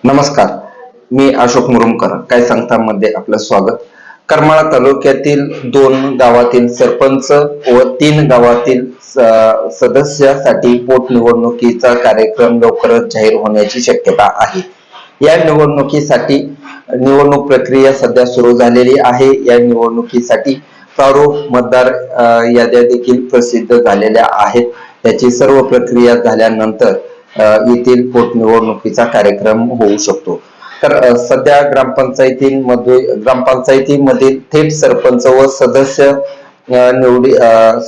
नमस्कार, मी अशोक मुरुमकर. काय सांगता मध्ये आपलं स्वागत. करमाळा तालुक्यातील 2 गावातील सरपंच व 3 गावातील सदस्यासाठी पोटनिवडणुकीचा कार्यक्रम लवकरच जाहीर होण्याची शक्यता आहे. या निवडणुकीसाठी निवडणूक प्रक्रिया सध्या सुरू झालेली आहे. या निवडणुकीसाठी प्रारूप मतदार याद्या देखील प्रसिद्ध झालेल्या आहेत. त्याची सर्व प्रक्रिया झाल्यानंतर येथील पोटनिवडणुकीचा कार्यक्रम होऊ शकतो. तर सध्या ग्रामपंचायतीमधील थेट सरपंच व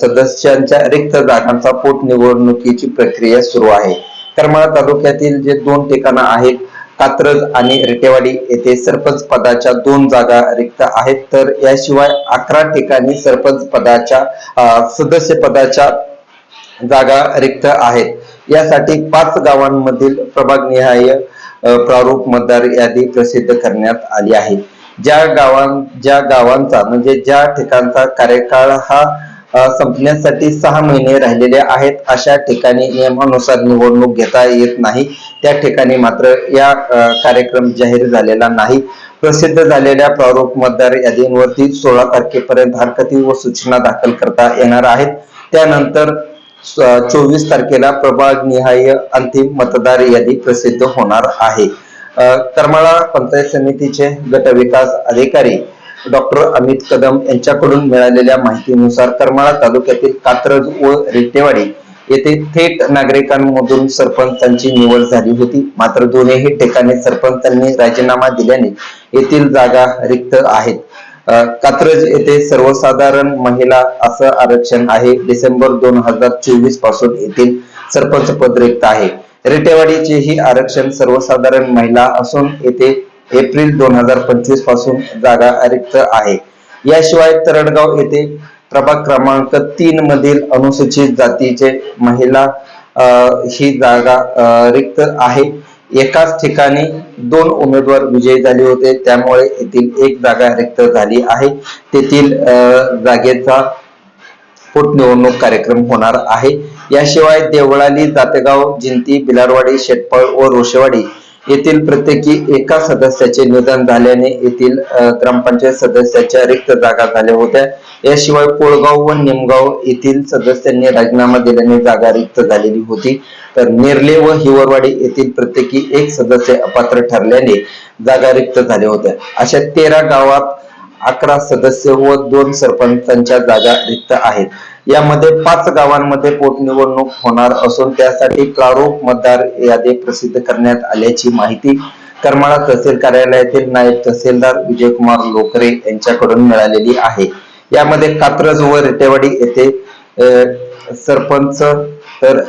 सदस्यांच्या रिक्त जागांचा पोटनिवडणुकीची प्रक्रिया सुरू आहे. करमाळा तालुक्यातील जे 2 ठिकाणं आहेत, कात्रज आणि रिटेवाडी येथे सरपंच पदाच्या 2 जागा रिक्त आहेत. तर याशिवाय 11 ठिकाणी सरपंच पदाच्या सदस्य पदाच्या जागा रिक्त आहेत. यासाठी 5 गावांमधील प्रभागनिहाय प्रारूप मतदार यादी प्रसिद्ध करण्यात आली आहे. ज्या गावांचा म्हणजे ज्या ठिकाणचा कार्यकाळ हा संपण्यासाठी 6 महिने राहिलेले आहेत, अशा ठिकाणी नियमानुसार निवडणूक घेता येत नाही. त्या ठिकाणी मात्र या कार्यक्रम जाहीर झालेला नाही. प्रसिद्ध झालेल्या प्रारूप मतदार यादींवरती 16 तारखेपर्यंत हरकती व सूचना दाखल करता येणार आहेत. त्यानंतर 24 तारखेला प्रभागनिहाय अंतिम मतदार यादी प्रसिद्ध होणार आहे. करमाळा पंचायत समितीचे गट विकास अधिकारी डॉक्टर अमित कदम यांच्याकडून मिळालेल्या माहितीनुसार करमाळा तालुक्यातील कात्रज व रिटेवाडी येथे थेट नागरिकांमधून सरपंचांची निवड झाली होती. मात्र दोन्ही ठिकाणी सरपंचांनी राजीनामा दिल्याने येथील जागा रिक्त आहेत. कात्रज येथे सर्वसाधारण महिला असं आरक्षण आहे. डिसेंबर 2024 पासून येथील सरपंच पद रिक्त आहे. रिटेवाडीचे ही आरक्षण सर्वसाधारण महिला असून येथे एप्रिल 2025 पासून जागा रिक्त आहे. याशिवाय तरडगाव येथे प्रभाग क्रमांक 3 मधील अनुसूचित जातीचे महिला ही जागा रिक्त आहे. एकाच ठिकाणी 2 उमेदवार विजयी झाले होते, त्यामुळे येथील 1 जागा रिक्त झाली आहे. तेथील जागेचा पोटनिवडणूक कार्यक्रम होणार आहे. याशिवाय देवळाली, जातेगाव, जिंती, बिलारवाडी, शेटपळ व रोशेवाडी येथील प्रत्येकी एका सदस्याचे निधन झाल्याने येथील ग्रामपंचायत सदस्याच्या रिक्त जागा झाल्या होत्या. याशिवाय कोळगाव व निमगाव येथील सदस्यांनी राजीनामा दिल्याने जागा रिक्त झालेली होती. तर नेरले व हिवरवाडी येथील प्रत्येकी 1 सदस्य अपात्र ठरल्याने जागा रिक्त झाल्या होत्या. अशा 13 गावात 11 सदस्य व 2 सरपंचांच्या जागा रिक्त आहेत. यामध्ये 5 गावांमध्ये पोटनिवडणूक होणार असून त्यासाठी प्रारूप मतदार यादी प्रसिद्ध करण्यात आल्याची माहिती करमाळा तहसील कार्यालयातील नायब तहसीलदार विजयकुमार लोकरे यांच्याकडून मिळालेली आहे. यामध्ये कात्रज व रिटेवाडी येथे सरपंच, तर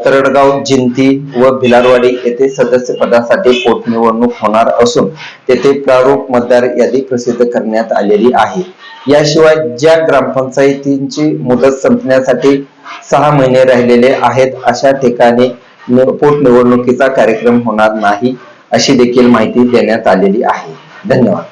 तरडगाव, जिंती व भिलारवाडी येथे सदस्य पदासाठी पोटनिवडणूक होणार असून तेथे प्रारूप मतदार यादी प्रसिद्ध करण्यात आलेली आहे. याशिवाय ज्या ग्रामपंचायतींची मुदत संपण्यासाठी 6 महिने राहिलेले आहेत, अशा ठिकाणी पोटनिवडणुकीचा कार्यक्रम होणार नाही, अशी देखील माहिती देण्यात आलेली आहे. धन्यवाद.